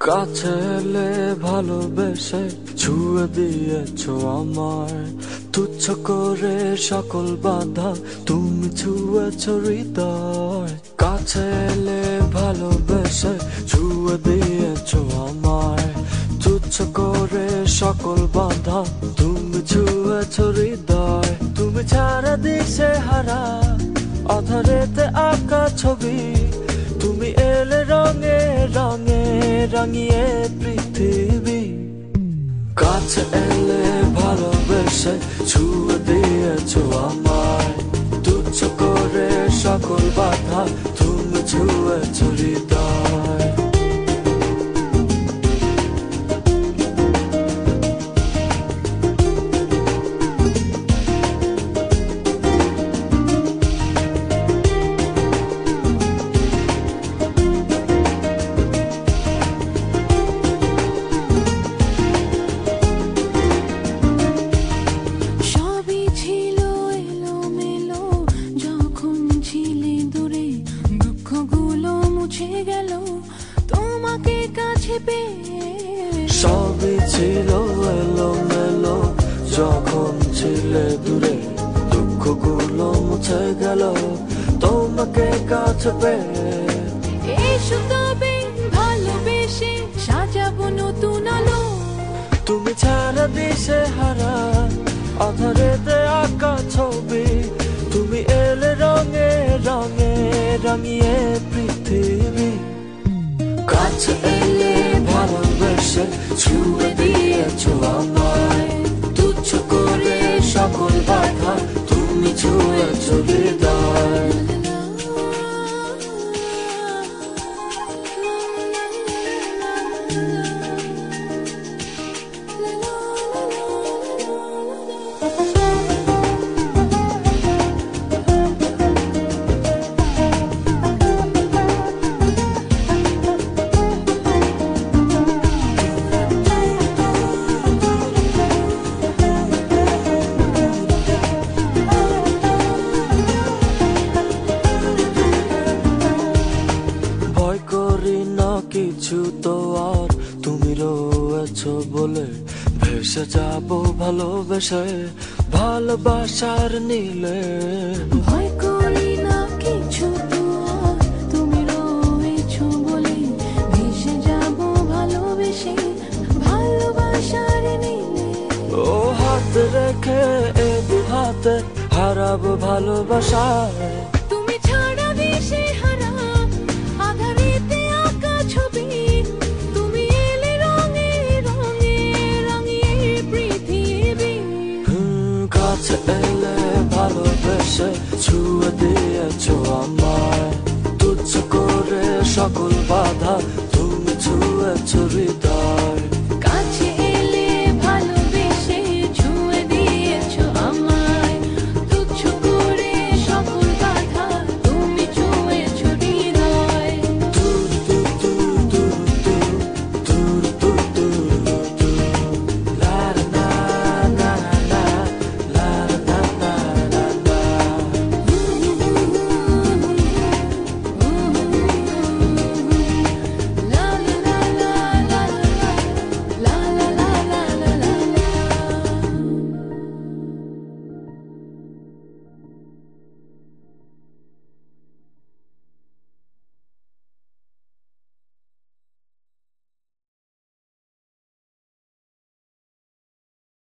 কাছে এলে ভালোবেসে ছুঁয়ে দিয়েছো আমায়, তুচ্ছ করে সকল বাধা তুমি ছুঁয়েছো হৃদয়। কাছে এলে ভালোবেসে ছুঁয়ে দিয়েছো আমায়, তুচ্ছ করে সকল বাধা তুমি ছুঁয়েছো হৃদয়। তুমি ছাড়া দিশে হারা আধারেতে আঁকা ছবি, তুমি এলে রঙে রঙে রাঙিয়ে পৃথিবী। কাছে এলে ভালোবেসে ছুঁয়ে দিয়েছো আমায়, তুচ্ছ করে সকল বাধা তুমি ছুঁয়েছো হৃদয়। সবই ছিল এলোমেলো যখন ছিলে দূরে, দুঃখগুলো মুছে গেল তোমাকে কাছে পেয়ে। এসো তবে ভালোবেসে সাজাবো নতুন আলো, তুমি ছাড়া দিশে হারা আধারেতে আঁকা ছবি, তুমি এলে রঙে রঙে রাঙিয়ে পৃথিবী। কাছে এলে ভালোবেসে ছুঁয়ে দিয়েছো আমায়, তুচ্ছ করে সকল বাধা তুমি ছুঁয়েছো হৃদয়। কিছু তো আর তুমি রয়েছো বলে ভেসে যাবো ভালোবেসে ভালোবাসার নীলে। ভয় করি না কিছু তো আর তুমি রয়েছো বলে ভেসে যাবো ভালোবেসে ভালোবাসার নীলে। ও হাত রেখে এ দু হাতে হারাবো ভালোবাসায়, তুমি ছাড়া দিশে হারা আধারেতে আঁকা ছবি, তুমি এলে রঙে রঙে রাঙিয়ে পৃথিবী। কাছে এলে ভালোবেসে ছুঁয়ে দিয়েছো আমায়, তুচ্ছ করে সকল